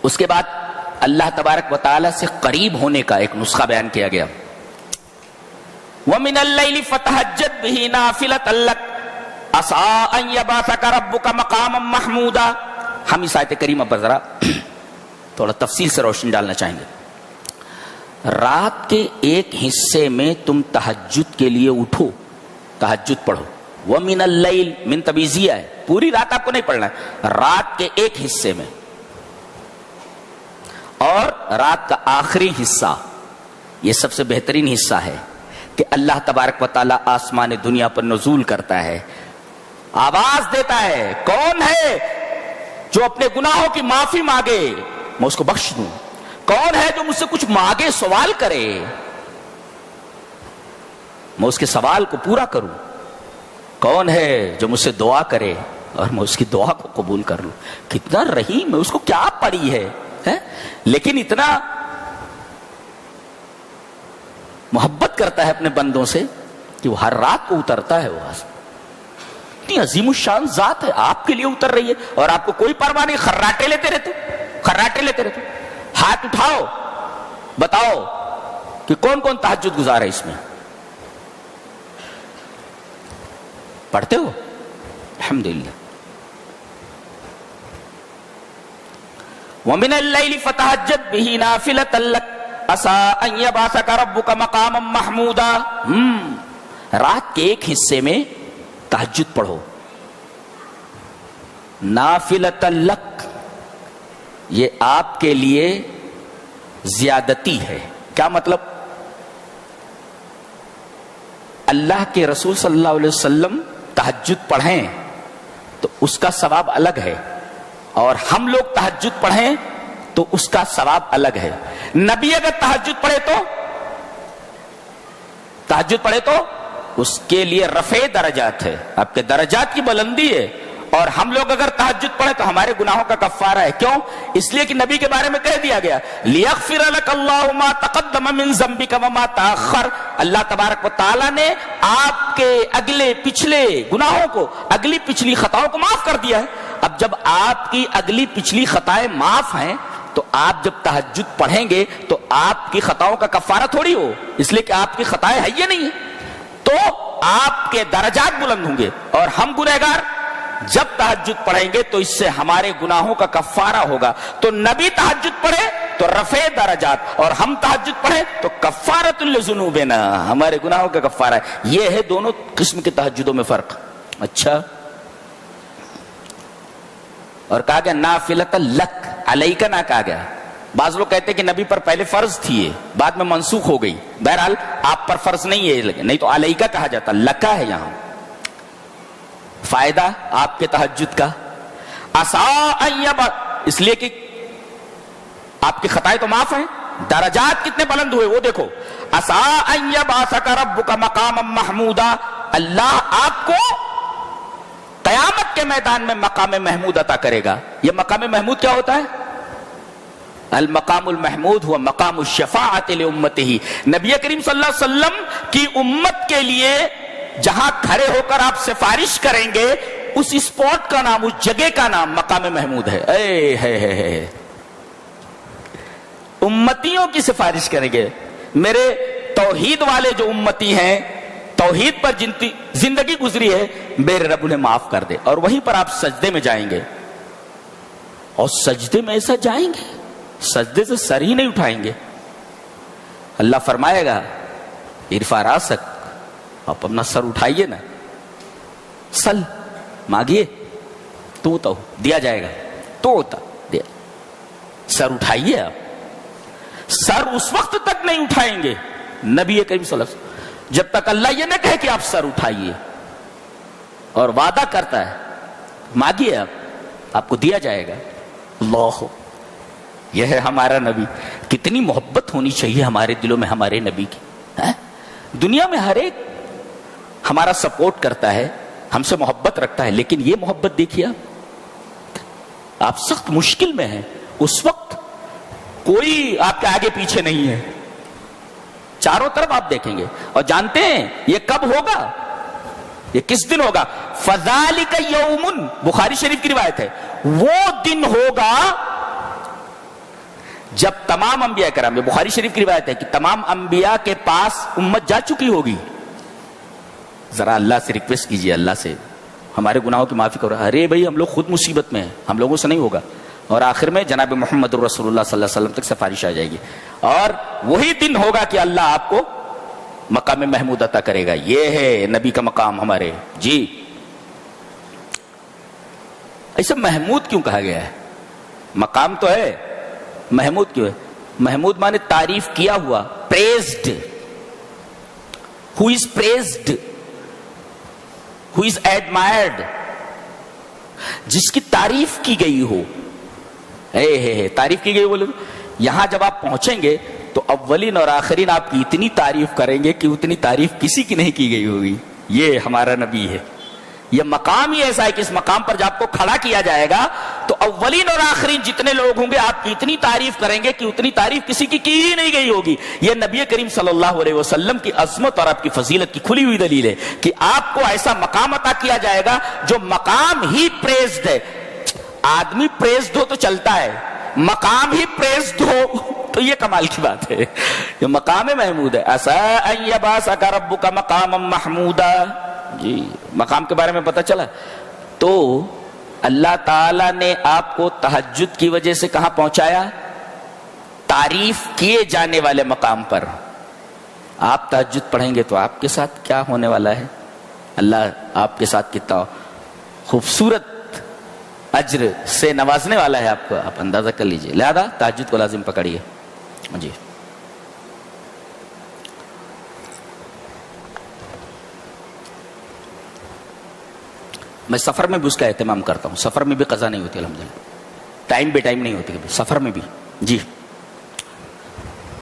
اس کے بعد اللہ تبارک و تعالی سے قریب ہونے کا ایک نسخہ بیان کیا گیا. وَمِنَ اللَّيْلِ فَتَهَجَّدْ بِهِ نَافِلَةً لَكَ عَسَىٰ أَن يَبْعَثَكَ رَبُّكَ مَقَامًا مَحْمُودًا. ہم اس آیت کریمہ پر ذرا تھوڑا تفصیل سے روشنی ڈالنا چاہیں گے. رات کے ایک حصے میں تم تہجد کے لیے اٹھو, تہجد پڑھو. وَمِنَ اللَّيْلِ من تبیزیہ ہے, پوری رات آپ کو نہیں پڑھنا ہے, رات کے ایک حصے میں. اور رات کا آخری حصہ یہ سب سے بہترین حصہ ہے کہ اللہ تبارک و تعالیٰ آسمان دنیا پر نزول کرتا ہے, آواز دیتا ہے, کون ہے جو اپنے گناہوں کی معافی مانگے میں اس کو بخش دوں, کون ہے جو مجھ سے کچھ مانگے سوال کرے میں اس کے سوال کو پورا کروں, کون ہے جو مجھ سے دعا کرے اور میں اس کی دعا کو قبول کر لوں. کتنا رحیم ہے, اس کو کیا پڑی ہے, لیکن اتنا محبت کرتا ہے اپنے بندوں سے کہ وہ ہر رات کو اترتا ہے. وہ اتنی عظیم الشان ذات ہے, آپ کے لیے اتر رہی ہے اور آپ کو کوئی پرواہ نہیں. خراٹے لیتے رہتے. ہاتھ اٹھاؤ, بتاؤ کہ کون کون تہجد گزار ہے اس میں, پڑھتے ہو؟ الحمدللہ. وَمِنَ اللَّيْلِ فَتَهَجَّدْ بِهِ نَافِلَةً لَكَ عَسَىٰ أَن يَبْعَثَكَ رَبُّكَ مَقَامًا مَحْمُودًا. رات کے ایک حصے میں تہجد پڑھو. نَافِلَةً لَكَ یہ آپ کے لیے زیادتی ہے. کیا مطلب؟ اللہ کے رسول صلی اللہ علیہ وسلم تہجد پڑھیں تو اس کا ثواب الگ ہے, اور ہم لوگ تہجد پڑھیں تو اس کا ثواب الگ ہے. نبی اگر تہجد پڑھے تو اس کے لیے رفع درجات ہے, آپ کے درجات کی بلندی ہے. اور ہم لوگ اگر تہجد پڑھیں تو ہمارے گناہوں کا کفارہ ہے. کیوں؟ اس لیے کہ نبی کے بارے میں کہہ دیا گیا لِيَغْفِرَ لَكَ اللَّهُ مَا تَقَدَّمَ مِن ذَنبِكَ وَمَا تَأَخَّرَ. اللہ تبارک و تعالیٰ نے آپ کے اگلے پچھلے گناہوں کو, اگلی پچھلی خطاؤں کو معاف کر دیا ہے. اب جب آپ کی اگلی پچھلی خطائیں معاف ہیں تو آپ جب تہجد پڑھیں گے تو آپ کی خطاؤں کا کفارہ تھوڑی ہو, اس لیے کہ آپ کی خطائیں ہے یہ نہیں ہے, تو آپ کے درجات بلند ہوں گے. اور ہم گنہگار جب تہجد پڑھیں گے تو اس سے ہمارے گناہوں کا کفارہ ہوگا. تو نبی تہجد پڑھے تو رفع درجات, اور ہم تہجد پڑھیں تو کفارۃ لذنوبنا, ہمارے گناہوں کا کفارہ ہے. یہ ہے دونوں قسم کے تہجدوں میں فرق. اچھا, اور کہا گیا نافلۃ لک, علیک نہ کہا گیا. بعض لوگ کہتے ہیں کہ نبی پر پہلے فرض تھی, یہ بعد میں منسوخ ہو گئی. بہرحال آپ پر فرض نہیں ہے, نہیں تو علیک کہا جاتا, لکا ہے یہاں. فائدہ آپ کے تہجد کا اس لیے کہ آپ کی خطائیں تو معاف ہیں, درجات کتنے بلند ہوئے وہ دیکھو. عَسَىٰ أَن يَبْعَثَكَ رَبُّكَ مَقَامًا مَحْمُودًا, اللہ آپ کو قیامت کے میدان میں مقام محمود عطا کرے گا. یہ مقام محمود کیا ہوتا ہے؟ المقام المحمود ہوا مقام الشفاعت لامتہ. نبی کریم صلی اللہ علیہ وسلم کی امت کے لیے جہاں کھڑے ہو کر آپ سفارش کریں گے, اس اسپاٹ کا نام, اس جگہ کا نام مقام محمود ہے. ہے امتیوں کی سفارش کریں گے. میرے توحید والے جو امتی ہیں, توحید پر جن کی زندگی گزری ہے, میرے رب انہیں معاف کر دے. اور وہیں پر آپ سجدے میں جائیں گے, اور سجدے میں ایسا جائیں گے سجدے سے سر ہی نہیں اٹھائیں گے. اللہ فرمائے گا ارفع راسک, آپ اپنا سر اٹھائیے نا, سل مانگیے تو ہوتا ہو دیا جائے گا, تو ہوتا دیا. سر اٹھائیے. آپ سر اس وقت تک نہیں اٹھائیں گے نبی کریم صلی اللہ علیہ وسلم جب تک اللہ یہ نہ کہے کہ آپ سر اٹھائیے, اور وعدہ کرتا ہے مانگیے آپ کو دیا جائے گا. اللہ, یہ ہے ہمارا نبی. کتنی محبت ہونی چاہیے ہمارے دلوں میں ہمارے نبی کی. دنیا میں ہر ایک ہمارا سپورٹ کرتا ہے, ہم سے محبت رکھتا ہے, لیکن یہ محبت دیکھیے آپ سخت مشکل میں ہیں, اس وقت کوئی آپ کے آگے پیچھے نہیں ہے, چاروں طرف آپ دیکھیں گے. اور جانتے ہیں یہ کب ہوگا, یہ کس دن ہوگا؟ فَذَلِكَ يَوْمٌ, بخاری شریف کی روایت ہے, وہ دن ہوگا جب تمام انبیاء کرام، بخاری شریف کی روایت ہے کہ تمام انبیاء کے پاس امت جا چکی ہوگی، ذرا اللہ سے ریکویسٹ کیجئے، اللہ سے ہمارے گناہوں کی معافی کرو. ارے بھائی ہم لوگ خود مصیبت میں ہیں، ہم لوگوں سے نہیں ہوگا. اور آخر میں جناب محمد رسول اللہ صلی اللہ علیہ وسلم تک سفارش آ جائے گی، اور وہی دن ہوگا کہ اللہ آپ کو مقام محمود عطا کرے گا. یہ ہے نبی کا مقام ہمارے. جی ایسا محمود کیوں کہا گیا ہے؟ مقام تو ہے، محمود کیوں ہے؟ محمود مانے تعریف کیا ہوا، praised. who is praised, who is admired، جس کی تعریف کی گئی ہو. تعریف کی گئی بولے یہاں جب آپ پہنچیں گے تو اولین اور آخرین آپ کی اتنی تعریف کریں گے کہ اتنی تعریف کسی کی نہیں کی گئی ہوگی. یہ ہمارا نبی ہے. یہ مقام ہی ایسا ہے کہ اس مقام پر جب آپ کو کھڑا کیا جائے گا تو اولین اور آخرین جتنے لوگ ہوں گے آپ کی اتنی تعریف کریں گے کہ اتنی تعریف کسی کی ہی نہیں گئی ہوگی. یہ نبی کریم صلی اللہ علیہ وسلم کی عظمت اور آپ کی فضیلت کی کھلی ہوئی دلیل ہے کہ آپ کو ایسا مقام عطا کیا جائے گا جو مقام ہی پریزڈ ہے. آدمی پریزڈ ہو تو چلتا ہے، مقام ہی پریزڈ ہو تو یہ کمال کی بات ہے. یہ مقام محمود ہے. عسیٰ ان یبعثک ربک مقاما محمودا. جی مقام کے بارے میں پتہ چلا. تو اللہ تعالیٰ نے آپ کو تہجد کی وجہ سے کہاں پہنچایا؟ تعریف کیے جانے والے مقام پر. آپ تہجد پڑھیں گے تو آپ کے ساتھ کیا ہونے والا ہے؟ اللہ آپ کے ساتھ کتنا خوبصورت اجر سے نوازنے والا ہے آپ کو، آپ اندازہ کر لیجئے. لہذا تہجد کو لازم پکڑیے. جی میں سفر میں بھی اس کا اہتمام کرتا ہوں. سفر میں بھی قضا نہیں ہوتی الحمدللہ، ٹائم بے ٹائم نہیں ہوتی کبھی، سفر میں بھی. جی